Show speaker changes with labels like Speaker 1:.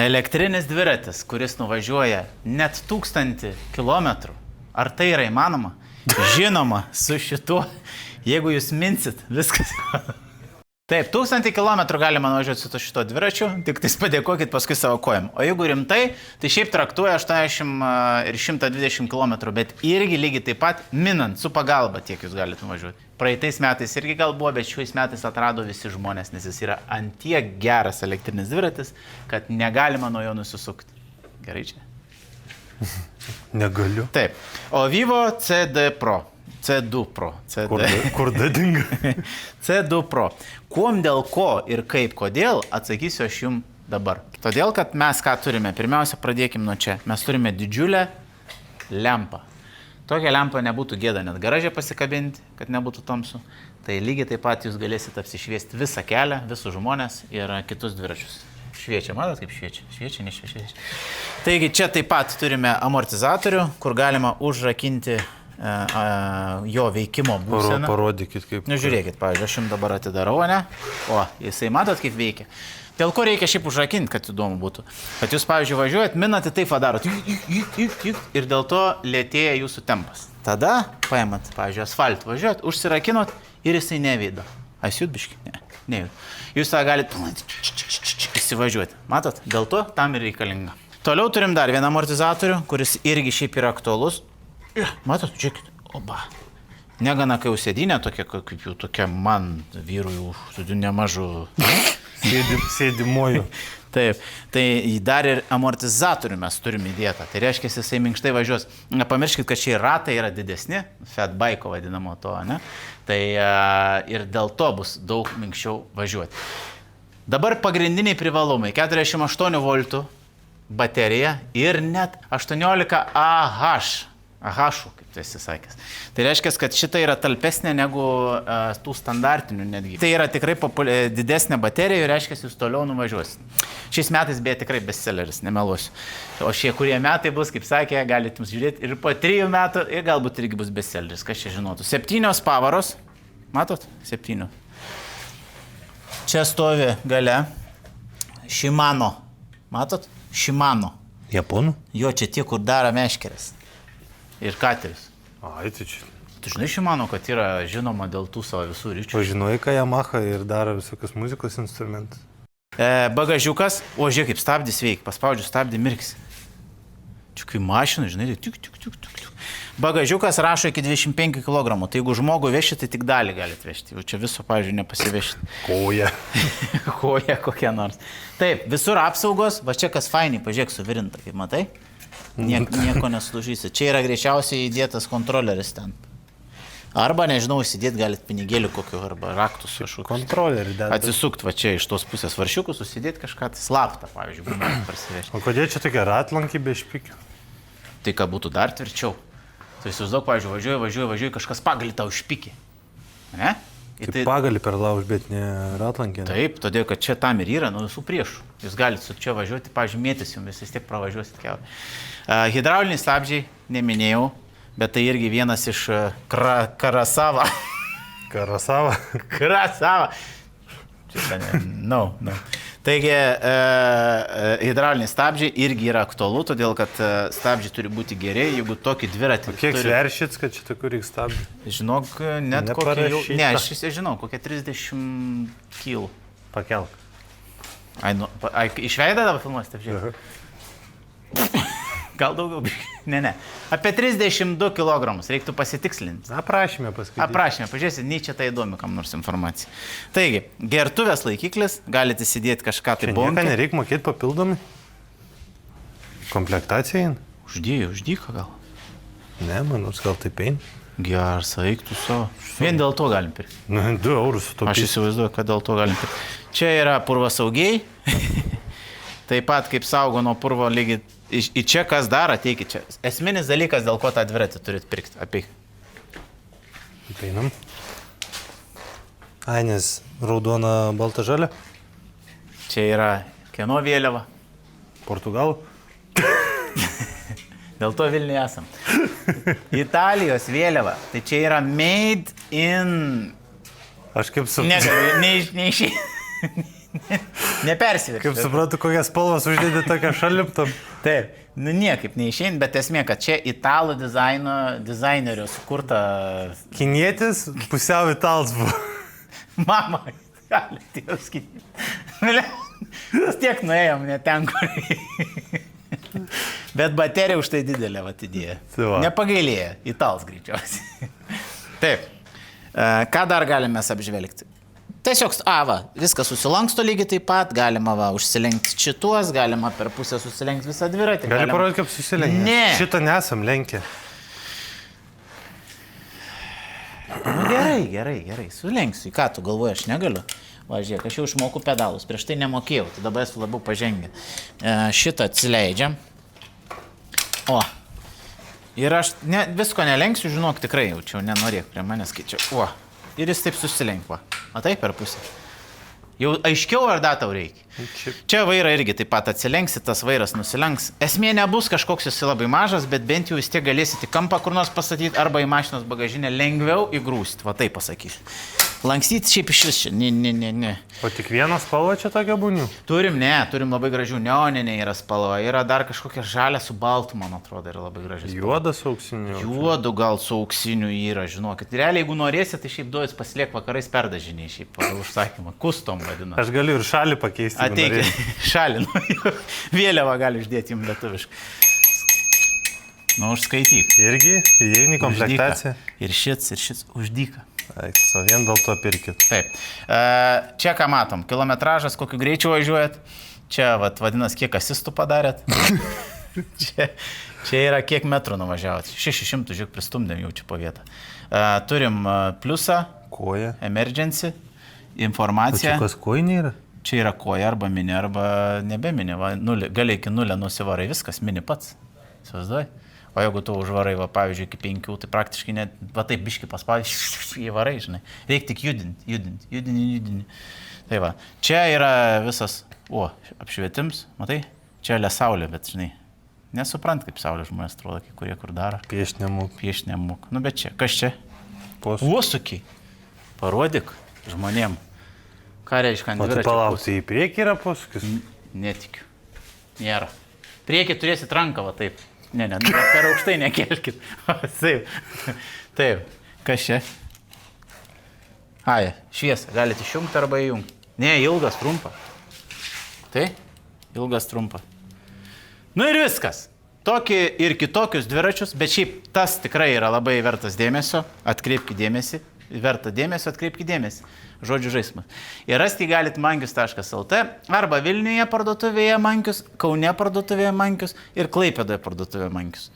Speaker 1: Elektrinis dviratis, kuris nuvažiuoja net 1000 kilometrų. Ar tai yra įmanoma? Žinoma, su šituo, jeigu jūs minsit, viskas. Taip, 1000 kilometrų galima nuvažiuoti su šito dviračiu, tik tais padėkokit paskui savo kojom. O jeigu rimtai, tai šiaip traktuoja 80 ir 120 kilometrų, bet irgi lygiai taip pat minant su pagalba tiek jūs galite nuvažiuoti. Praeitais metais irgi gal buvo, bet šiais metais atrado visi žmonės, nes jis yra antiek geras elektrinis dviratis, kad negalima nuo jo nusisukti. Gerai čia?
Speaker 2: Negaliu.
Speaker 1: Taip. O Vivo CD Pro. C2 Pro.
Speaker 2: Kur dadinga?
Speaker 1: C2 Pro. Kuom, dėl ko ir kaip, kodėl, atsakysiu aš jums dabar. Todėl, kad mes ką turime? Pirmiausia, pradėkim nuo čia. Mes turime didžiulę lempą. Tokią lempą nebūtų gėda net garaže pasikabinti, kad nebūtų tamsu. Tai lygiai taip pat jūs galėsite apsišviesti visą kelią, visus žmonės ir kitus dviračius. Šviečia, matot kaip šviečia? Šviečia, nešviečia. Taigi čia taip pat turime amortizatorių, kur galima užrakinti jo veikimo būseną.
Speaker 2: Parodykit kaip.
Speaker 1: Nu, žiūrėkit, pavyzdžiui, aš jums dabar atidarau, ne? O, jisai matot kaip veikia. Dėl ko reikia šiaip užrakinti, kad įdomu būtų. Kad jūs, pavyzdžiui, važiuojat, minate taip padarot. Ir dėl to lėtėja jūsų tempas. Tada paimat, pavyzdžiui, asfaltą važiuojat, užsirakinot ir jisai nevydo. Asjūt biški? Ne, nevydo. Jūs tą galite įsivažiuoti. Matot? Dėl to tam ir reikalinga. Toliau turim dar vieną amortizatorių, kuris irgi šiaip yra aktualus. Matot, žiūrėkit, oba. Negana, kai jau sėdinė tokia, kaip jau tokia man vyrui už nemažų
Speaker 2: sėdimuoju.
Speaker 1: Taip, tai dar ir amortizatorių mes turime įdėtą. Tai reiškia, jisai minkštai važiuos. Nepamirškit, kad šie ratai yra didesni, fatbike vadinamo to, ne? Tai ir dėl to bus daug minkščiau važiuoti. Dabar pagrindiniai privalumai. 48 voltų baterija ir net 18 AH-ų, kaip tu esi sakęs. Tai reiškia, kad šita yra talpesnė negu tų standartinių netgi. Tai yra tikrai didesnė baterija ir reiškia, jūs toliau nuvažiuosit. Šiais metais beje tikrai bestselleris, nemeluosiu. O šie kurie metai bus, kaip sakė, galite jums žiūrėti ir po 3 metų ir galbūt irgi bus bestselleris, kas čia žinotų. 7 pavaros, matot? 7. Čia stovi gale Shimano, matot? Shimano.
Speaker 2: Japonų?
Speaker 1: Jo, čia tie, kur daro meškeres. Ir kateris.
Speaker 2: Ai, tai čia.
Speaker 1: Tu žinai, Shimano, kad yra žinoma dėl tų savo visų ryčių.
Speaker 2: Pažinojai, ką Yamaha ir daro visokius muzikos instrumentus.
Speaker 1: Bagažiukas, o žiūrėk, kaip stabdis veikia, paspaudžiu stabdį mirksi. Čia kaip mašina, žinai, tik. Bagažiukas rašo iki 25 kg, tai jeigu žmogų vešit, tai tik dalį galite vežti. Jau čia viso, pavyzdžiui, nepasivešit.
Speaker 2: Koja.
Speaker 1: Koja kokia nors. Taip, visur apsaugos, va čia kas fainiai, pažiūrėk, suvirinta, kaip matai. Nieko nesudaužysi. Čia yra greičiausiai įdėtas kontroleris ten. Arba, nežinau, įsidėt galit pinigėlių kokiu, arba raktus kažkokiu.
Speaker 2: Kontrolerį dėt.
Speaker 1: Atsisukt va čia iš tos pusės varšiukus, susidėt kažką tai slaptą, pavyzdžiui, būna prasivežti.
Speaker 2: O kodėl čia tokia ratlankį be špikių?
Speaker 1: Tai ką būtų dar tvirčiau. Tai įsivaizduok, pavyzdžiui, važiuoji, kažkas pagalį tau užpikį. Ne?
Speaker 2: Tai pagalį per lauž, bet ne ratlankį.
Speaker 1: Taip, todėl, kad čia tam ir yra, nuo visų priešų. Jūs galite su čia važiuoti, pavyzdžiui, mėtis jums, vis tiek pravažiuosit kelią. Hidrauliniai stabdžiai, neminėjau, bet tai irgi vienas iš Karasava.
Speaker 2: Karasava?
Speaker 1: Karasava. No. Taigi, hidrauliniai stabdžiai irgi yra aktualu, todėl, kad stabdžiai turi būti geri, jeigu tokį dviratį...
Speaker 2: Kiek sveršit, kad čia tokių reikia stabdžių?
Speaker 1: Žinok, net kokie jau... Ne, aš žinau, kokie 30 kg.
Speaker 2: Pakelk.
Speaker 1: Iš veidą dabar filmuosi, taip žiūrėjau. Gal daugiau, ne. Apie 32 kg, reiktų pasitikslinti.
Speaker 2: Aprašymę paskaityti.
Speaker 1: Aprašymę, pažiūrėsit, nei čia tai įdomi kam nors informacija. Taigi, gertuvės laikiklis, galite įsidėti kažką tai bonkę.
Speaker 2: Čia nereikia mokėti papildomi? Komplektacija?
Speaker 1: Uždyko gal?
Speaker 2: Ne, manau, gal taip ein.
Speaker 1: Geras, eiktų savo. Vien dėl to galim pirkti.
Speaker 2: 2 eurus sutaupyti.
Speaker 1: Aš įsivaizduoju, kad dėl to galim pirkti. Čia yra purvasaugiai. Taip pat kaip saugo nuo purvo lygiai. Į čia kas dar, ateikit čia. Esminis dalykas, dėl ko tą dviratį turit pirkti. Apeik.
Speaker 2: Einam. Ai, nes raudona, balta, žalia.
Speaker 1: Čia yra kieno vėliava?
Speaker 2: Portugalų.
Speaker 1: Dėl to Vilniuje esam. Italijos vėliava. Tai čia yra made in...
Speaker 2: Aš kaip su...
Speaker 1: Negaliu, Nepersiverčiu.
Speaker 2: Kaip suprantu, kokias spalvas uždėdė tokią šaliptam.
Speaker 1: Taip, nu niekaip neišein, bet esmė, kad čia italų dizainerio sukurta...
Speaker 2: Kinietis pusiau italas buvo.
Speaker 1: Mama, gali tėvas kinėti. Vis tiek nuėjom, ne ten, kur... Bet baterija už tai didelė atidėja. Nepagailėja, italas greičiausiai. Taip, ką dar galime mes apžvelgti? Tiesiog, viskas susilanksto lygiai taip pat, galima užsilenkti šituos, galima per pusę susilenkti visą dviratį.
Speaker 2: Gali parodyti, kaip susilenkti?
Speaker 1: Ne.
Speaker 2: Šito nesam lenkę.
Speaker 1: Gerai, sulenksiu. Ką tu galvoji, aš negaliu? Važiuok, aš jau išmoku pedalus, prieš tai nemokėjau, tai dabar esu labiau pažengę. Šitą atsileidžiam. O, ir aš visko nelenksiu, žinok, tikrai jaučiau, nenorėk prie manęs skaičiau. O, ir jis taip susilenkva. Matai, per pusę. Jau aiškiau, ar dar tau reikia? Čia vairą irgi taip pat atsilenksi, tas vairas nusilenks. Esmė nebus kažkoks jis labai mažas, bet bent jau vis tiek galėsite kampą kur nors pastatyti arba į mašinos bagažinę lengviau įgrūsti, va taip pasakysiu. Lankstyti šiaip iš vis čia, ne.
Speaker 2: O tik vienas spalva čia tokia būnių?
Speaker 1: Turim labai gražių, neoninė yra spalva, yra dar kažkokia žalia su baltu, man atrodo, yra labai graži.
Speaker 2: Juodas su auksiniu.
Speaker 1: Juodu gal su auksiniu yra, žinokit. Realiai, jeigu norėsit, tai šiaip duojas pasiliek vakarais perdažiniai, šiaip pagal užsakymą, custom vadina.
Speaker 2: Aš galiu ir šalį pakeisti.
Speaker 1: Ateikit, šalį, vėliavą gali uždėti jums lietuviškai. Nu, užskaityk.
Speaker 2: Irgi, įeini komplektaciją.
Speaker 1: Ir šits, uždyka.
Speaker 2: O vien dėl to pirkit.
Speaker 1: Taip. Čia ką matom, kilometražas, kokiu greičiu važiuojat. Čia vadinas, kiek asistų padarėt. čia yra kiek metrų nuvažiavot. 600, žiūrėk, pristumdėm jau čia po vietą. Turim pliusą.
Speaker 2: Koja.
Speaker 1: Emergency. Informacija.
Speaker 2: O čia kas kojinė yra?
Speaker 1: Čia yra koja arba mini, arba nebe mini. Gali iki 0 nusivarai, viskas mini pats. Įsivaizduoji? O jeigu tu užvarai, pavyzdžiui, iki 5, tai praktiškai net, taip biški paspaudži, įvarai, žinai. Reikia tik judinti. Tai va, čia yra visas, apšvietims, matai, čia yra saulė, bet, žinai, nesuprant, kaip saulė žmonės atrodo, kai kurie kur daro.
Speaker 2: Piešt nemūk.
Speaker 1: Nu, bet čia, kas čia?
Speaker 2: Posūkiai.
Speaker 1: Parodyk žmonėm. Ką reiškia ant dviračio?
Speaker 2: Palaukti, į priekį yra posūkis?
Speaker 1: Netikiu. Nėra. Priekį turėsit ranką, va taip. Ne, per aukštai nekelkit. Taip. Kas čia? Šviesa. Galite išjungti arba įjungti. Ne, ilgas, trumpa. Tai? Ilgas, trumpa. Nu ir viskas. Tokį ir kitokius dviračius, bet šiaip tas tikrai yra labai vertas dėmesio. Atkreipkite dėmesį. Verta dėmesio, atkreipkite dėmesį. Žodžių žaismas. Ir rasti galite mankius.lt arba Vilniuje parduotuvėje Mankius, Kaune parduotuvėje Mankius ir Klaipėdoje parduotuvėje Mankius.